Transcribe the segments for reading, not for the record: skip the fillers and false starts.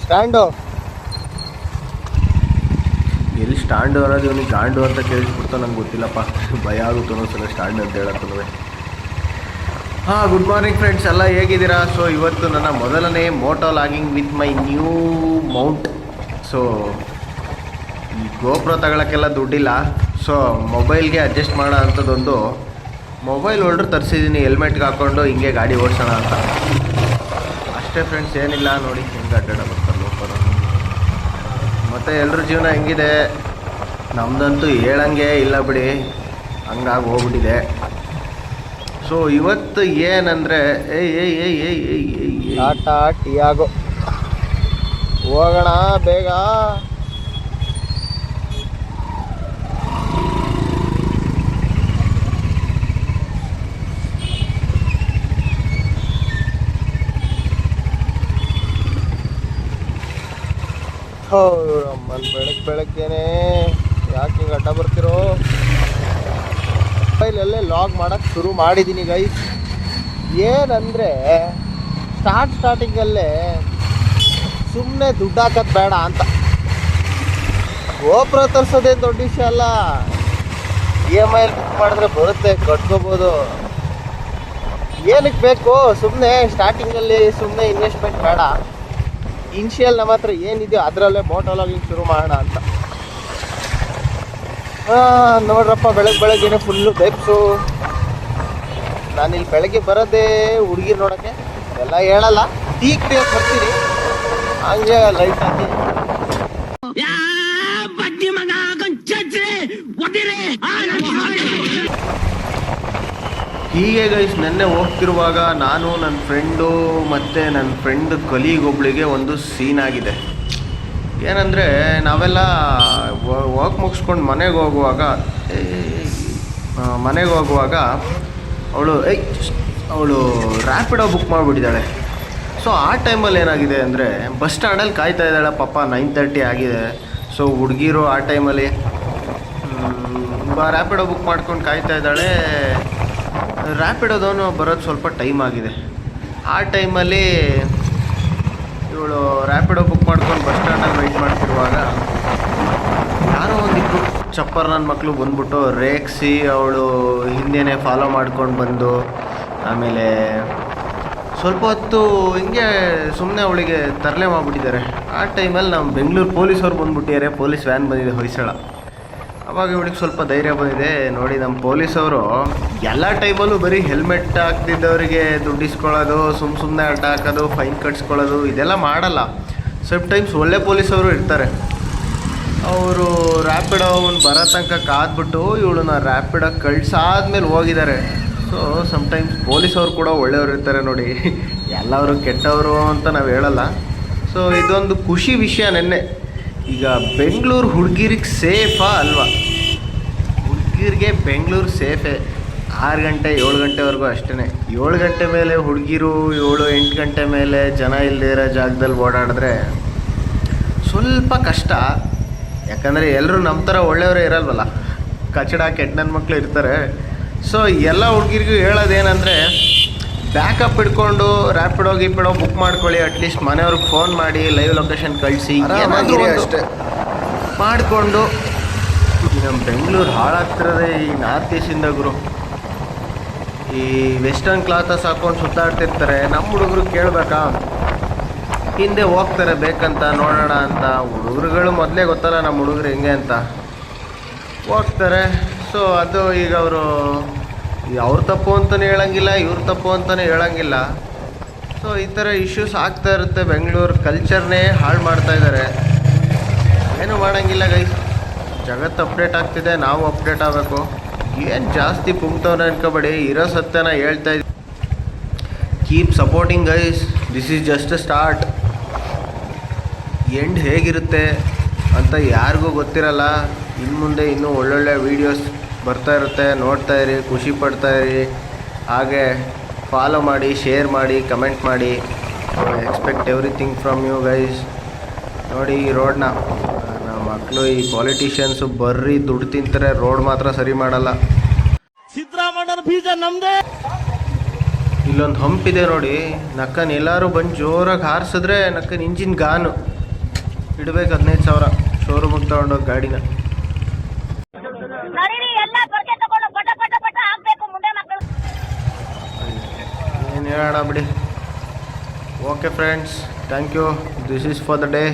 Stand ಎಲ್ಲಿ stand ಅನ್ನೋದು ಇವನಿಗೆ ಗಾಂಡು ಅಂತ ಕೇಳಿಸ್ಬಿಡ್ತಾ ನಂಗೆ ಗೊತ್ತಿಲ್ಲಪ್ಪ. ಭಯ ಆಗುತ್ತೆ ಒಂದೊಂದ್ಸಲ ಸ್ಟ್ಯಾಂಡ್ ಅಂತ ಹೇಳತ್ತಲ್ವೇ. ಹಾಂ, ಗುಡ್ ಮಾರ್ನಿಂಗ್ ಫ್ರೆಂಡ್ಸ್, ಎಲ್ಲ ಹೇಗಿದ್ದೀರಾ? ಸೊ ಇವತ್ತು ನನ್ನ ಮೊದಲನೇ moto vlogging with my new mount. So ಈ ಗೋಪ್ರೋ ತಗೊಳ್ಳೋಕ್ಕೆಲ್ಲ ದುಡ್ಡಿಲ್ಲ. ಸೊ ಮೊಬೈಲ್ಗೆ ಅಡ್ಜಸ್ಟ್ ಮಾಡೋ ಅಂಥದ್ದೊಂದು ಮೊಬೈಲ್ ಹೋಲ್ಡ್ರ್ ತರಿಸಿದ್ದೀನಿ, ಹೆಲ್ಮೆಟ್ಗೆ ಹಾಕ್ಕೊಂಡು ಹಿಂಗೆ ಗಾಡಿ ಓಡಿಸೋಣ ಅಂತ ಅಷ್ಟೇ ಫ್ರೆಂಡ್ಸ್. ಏನಿಲ್ಲ, ನೋಡಿ ಹೆಂಗೆ ಅಡ್ಡಾಡಬೇಕು ಲೋಕಲ್. ಮತ್ತು ಎಲ್ಲರ ಜೀವನ ಹೆಂಗಿದೆ, ನಮ್ಮದಂತೂ ಹೇಳಂಗೆ ಇಲ್ಲ ಬಿಡಿ, ಹಂಗಾಗಿ ಹೋಗ್ಬಿಟ್ಟಿದೆ. ಸೊ ಇವತ್ತು ಏನಂದರೆ ಟಾಟಾ ಟಿಯಾಗೋ ಹೋಗೋಣ ಬೇಗ. ಬೆಳಗ್ಗೆನೆ ಯಾಕೆ ಹಿಂಗೆ ಅಡ್ಡ ಬರ್ತಿರೋ? ಮೊಬೈಲಲ್ಲೇ ಲಾಗ್ ಮಾಡೋಕ್ಕೆ ಶುರು ಮಾಡಿದ್ದೀನಿ ಗೈಸ್. ಏನಂದರೆ ಸ್ಟಾರ್ಟಿಂಗಲ್ಲೇ ಸುಮ್ಮನೆ ದುಡ್ಡು ಹಾಕೋದು ಬೇಡ ಅಂತ. ಗೋಪ್ರೋ ತರಿಸೋದೇನು ದೊಡ್ಡ ವಿಷಯ ಅಲ್ಲ, EMI ಬುಕ್ ಮಾಡಿದ್ರೆ ಬರುತ್ತೆ, ಕಟ್ಕೋಬೋದು. ಏನಕ್ಕೆ ಬೇಕು ಸುಮ್ಮನೆ ಸ್ಟಾರ್ಟಿಂಗಲ್ಲಿ ಸುಮ್ಮನೆ ಇನ್ವೆಸ್ಟ್ಮೆಂಟ್ ಬೇಡ. ಇನ್ಷಿಯಲ್ ನಮ್ಮ ಹತ್ರ ಏನಿದೆಯೋ ಅದರಲ್ಲೇ ಮೋಟೋ ಲಾಗಿಂಗ್ ಶುರು ಮಾಡೋಣ ಅಂತ. ನೋಡ್ರಪ್ಪ, ಬೆಳಗ್ಗೆನೆ ಫುಲ್ಲು ಬೆಕ್ಸು. ನಾನಿಲ್ಲಿ ಬೆಳಗ್ಗೆ ಬರೋದೇ ಹುಡುಗಿರು ನೋಡೋಕ್ಕೆ, ಎಲ್ಲ ಹೇಳಲ್ಲ, ಟೀ ಕುಡಿಯೋಕೆ ಬರ್ತೀನಿ ಹಂಗೆ ಲೈಟ್ ಹಾಕಿ. ಹೀಗೆ ಗೈಸ್, ನೆನ್ನೆ ಹೋಗ್ತಿರುವಾಗ ನಾನು ನನ್ನ ಫ್ರೆಂಡು ಮತ್ತು ನನ್ನ ಫ್ರೆಂಡ್ ಕಲೀಗೊಬ್ಳಿಗೆ ಒಂದು ಸೀನ್ ಆಗಿದೆ. ಏನಂದರೆ ನಾವೆಲ್ಲ ವರ್ಕ್ ಮುಗಿಸ್ಕೊಂಡು ಮನೆಗೆ ಹೋಗುವಾಗ ಅವಳು ರ್ಯಾಪಿಡೋ ಬುಕ್ ಮಾಡಿಬಿಟ್ಟಿದ್ದಾಳೆ. ಸೊ ಆ ಟೈಮಲ್ಲಿ ಏನಾಗಿದೆ ಅಂದರೆ ಬಸ್ ಸ್ಟ್ಯಾಂಡಲ್ಲಿ ಕಾಯ್ತಾ ಇದ್ದಾಳೆ ಪಾಪ. 9:30 ಆಗಿದೆ. ಸೊ ಹುಡುಗಿರು ಆ ಟೈಮಲ್ಲಿ ರ್ಯಾಪಿಡೋ ಬುಕ್ ಮಾಡ್ಕೊಂಡು ಕಾಯ್ತಾ ಇದ್ದಾಳೆ. ರ್ಯಾಪಿಡೋದವನು ಬರೋದು ಸ್ವಲ್ಪ ಟೈಮ್ ಆಗಿದೆ. ಆ ಟೈಮಲ್ಲಿ ಇವಳು ರ್ಯಾಪಿಡೋ ಬುಕ್ ಮಾಡ್ಕೊಂಡು ಬಸ್ ಸ್ಟ್ಯಾಂಡಲ್ಲಿ ವೆಯ್ಟ್ ಮಾಡ್ತಿರುವಾಗ ಯಾರೋ ಒಂದಿಬ್ಬರು ಚಪ್ಪರ್ ನನ್ನ ಮಕ್ಕಳು ಬಂದ್ಬಿಟ್ಟು ರೇಗಿಸಿ ಅವಳು ಹಿಂದೆನೇ ಫಾಲೋ ಮಾಡ್ಕೊಂಡು ಬಂದು, ಆಮೇಲೆ ಸ್ವಲ್ಪ ಹೊತ್ತು ಹಿಂಗೆ ಸುಮ್ಮನೆ ಅವಳಿಗೆ ತರಲೆ ಮಾಡಿಬಿಟ್ಟಿದ್ದಾರೆ. ಆ ಟೈಮಲ್ಲಿ ನಮ್ಮ ಬೆಂಗಳೂರು ಪೊಲೀಸವ್ರು ಬಂದ್ಬಿಟ್ಟಿದ್ದಾರೆ. ಪೊಲೀಸ್ ವ್ಯಾನ್ ಬಂದಿದೆ, ಹೊಯ್ಸಳ. ಅವಾಗ ಇವಳಿಗೆ ಸ್ವಲ್ಪ ಧೈರ್ಯ ಬಂದಿದೆ. ನೋಡಿ, ನಮ್ಮ ಪೊಲೀಸವರು ಎಲ್ಲ ಟೈಮಲ್ಲೂ ಬರೀ ಹೆಲ್ಮೆಟ್ ಹಾಕ್ತಿದ್ದವರಿಗೆ ದುಡ್ಡು ಇಸ್ಕೊಳ್ಳೋದು, ಸುಮ್ಮನೆ ಅಡ್ಡ ಹಾಕೋದು, ಫೈನ್ ಕಟ್ಸ್ಕೊಳ್ಳೋದು ಇದೆಲ್ಲ ಮಾಡಲ್ಲ. ಟೈಮ್ಸ್ ಒಳ್ಳೆ ಪೊಲೀಸವರು ಇರ್ತಾರೆ. ಅವರು ರ್ಯಾಪಿಡೋ ಅವನು ಬರೋ ತನಕ ಕಾದ್ಬಿಟ್ಟು ಇವಳನ್ನ ರ್ಯಾಪಿಡೋ ಕಳ್ಸಾದ್ಮೇಲೆ ಹೋಗಿದ್ದಾರೆ. ಸೊ ಸಮ್ಟೈಮ್ಸ್ ಪೊಲೀಸವ್ರು ಕೂಡ ಒಳ್ಳೆಯವರು ಇರ್ತಾರೆ ನೋಡಿ, ಎಲ್ಲವರು ಕೆಟ್ಟವರು ಅಂತ ನಾವು ಹೇಳಲ್ಲ. ಸೊ ಇದೊಂದು ಖುಷಿ ವಿಷಯ. ನೆನ್ನೆ ಈಗ ಬೆಂಗಳೂರು ಹುಡುಗಿರಿಗೆ ಸೇಫಾ ಅಲ್ವಾ? ಹುಡುಗಿರಿಗೆ ಬೆಂಗಳೂರು ಸೇಫೇ. 6 ಗಂಟೆ 7 ಗಂಟೆವರೆಗೂ ಅಷ್ಟೇ. 7 ಗಂಟೆ ಮೇಲೆ ಹುಡುಗಿರು 7-8 ಗಂಟೆ ಮೇಲೆ ಜನ ಇಲ್ಲದೇ ಇರೋ ಜಾಗದಲ್ಲಿ ಓಡಾಡಿದ್ರೆ ಸ್ವಲ್ಪ ಕಷ್ಟ. ಯಾಕಂದರೆ ಎಲ್ಲರೂ ನಮ್ಮ ಥರ ಒಳ್ಳೆಯವರೇ ಇರಲ್ವಲ್ಲ, ಕಚಡ ಕೆಟ್ಟ ನನ್ನ ಮಕ್ಕಳು ಇರ್ತಾರೆ. ಸೊ ಎಲ್ಲ ಹುಡುಗಿರಿಗೂ ಹೇಳೋದೇನೆಂದರೆ, ಬ್ಯಾಕಪ್ ಇಟ್ಕೊಂಡು ರ್ಯಾಪಿಡೋ ಗಿಪಿಡೋ ಬುಕ್ ಮಾಡ್ಕೊಳ್ಳಿ. ಅಟ್ಲೀಸ್ಟ್ ಮನೆಯವ್ರಿಗೆ ಫೋನ್ ಮಾಡಿ ಲೈವ್ ಲೊಕೇಶನ್ ಕಳಿಸಿ ಅಷ್ಟೇ ಮಾಡಿಕೊಂಡು. ನಮ್ಮ ಬೆಂಗಳೂರು ಹಾಳಾಗ್ತಿರೋದೇ ಈ ನಾರ್ತ್ ಈಸ್ಟಿಂದ ಗುರು. ಈ ವೆಸ್ಟರ್ನ್ ಕ್ಲಾತಸ್ ಹಾಕ್ಕೊಂಡು ಸುತ್ತಾಡ್ತಿರ್ತಾರೆ. ನಮ್ಮ ಹುಡುಗರು ಕೇಳಬೇಕಾ? ಹಿಂದೆ ಹೋಗ್ತಾರೆ ಬೇಕಂತ ನೋಡೋಣ ಅಂತ. ಹುಡುಗರುಗಳು ಮೊದಲೇ ಗೊತ್ತಲ್ಲ ನಮ್ಮ ಹುಡುಗರು ಹೆಂಗೆ ಅಂತ, ಹೋಗ್ತಾರೆ. ಸೊ ಅದು ಈಗ ಅವರು ಅವ್ರ ತಪ್ಪು ಅಂತಲೇ ಹೇಳಂಗಿಲ್ಲ, ಇವ್ರ ತಪ್ಪು ಅಂತಲೇ ಹೇಳಂಗಿಲ್ಲ. ಸೊ ಈ ಥರ ಇಶ್ಯೂಸ್ ಆಗ್ತಾ ಇರುತ್ತೆ. ಬೆಂಗಳೂರು ಕಲ್ಚರ್ನೇ ಹಾಳು ಮಾಡ್ತಾಯಿದ್ದಾರೆ. ಏನೂ ಮಾಡೋಂಗಿಲ್ಲ ಗೈಸ್, ಜಗತ್ತು ಅಪ್ಡೇಟ್ ಆಗ್ತಿದೆ, ನಾವು ಅಪ್ಡೇಟ್ ಆಗಬೇಕು. ಏನು ಜಾಸ್ತಿ ಪುಂಕ್ತವನ್ನ ಅನ್ಕೋಬೇಡಿ, ಇರೋ ಸತ್ಯನ ಹೇಳ್ತಾ ಇದ್ದೀವಿ. Keep supporting guys, this is just a start. End ಹೇಗಿರುತ್ತೆ ಅಂತ ಯಾರಿಗೂ ಗೊತ್ತಿರಲ್ಲ. ಇನ್ನು ಮುಂದೆ ಇನ್ನೂ ಒಳ್ಳೊಳ್ಳೆ ವೀಡಿಯೋಸ್ ಬರ್ತಾ ಇರುತ್ತೆ, ನೋಡ್ತಾ ಇರಿ, ಖುಷಿ ಪಡ್ತಾಯಿರಿ. ಹಾಗೆ ಫಾಲೋ ಮಾಡಿ, ಶೇರ್ ಮಾಡಿ, ಕಮೆಂಟ್ ಮಾಡಿ. Expect everything from you guys. ನೋಡಿ ಈ ರೋಡ್ನ, ನಮ್ಮ ಮಕ್ಕಳು ಈ ಪಾಲಿಟಿಷಿಯನ್ಸು ಬರ್ರಿ ದುಡ್ಡು ತಿಂತಾರೆ, ರೋಡ್ ಮಾತ್ರ ಸರಿ ಮಾಡಲ್ಲ. ಸಿದ್ದರಾಮಯ್ಯನ ಬೀಜ ನಮ್ಮದೇ. ಇಲ್ಲೊಂದು ಹಂಪ್ ಇದೆ ನೋಡಿ, ನಕ್ಕನ್ ಎಲ್ಲರೂ ಬಂದು ಜೋರಾಗಿ ಹಾರಿಸಿದ್ರೆ ನಕ್ಕನ್ ಇಂಜಿನ್ ಗಾನು ಇಡ್ಬೇಕು 15,000 ಶೋರೂಮಿಗೆ ತಗೊಂಡೋಗಿ ಗಾಡಿನ. ಏನು ಹೇಳೋಣ ಬಿಡಿ. Okay friends, thank you. This is for the day.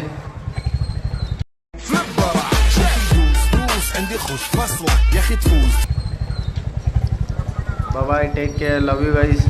Bye bye, take care, love you guys.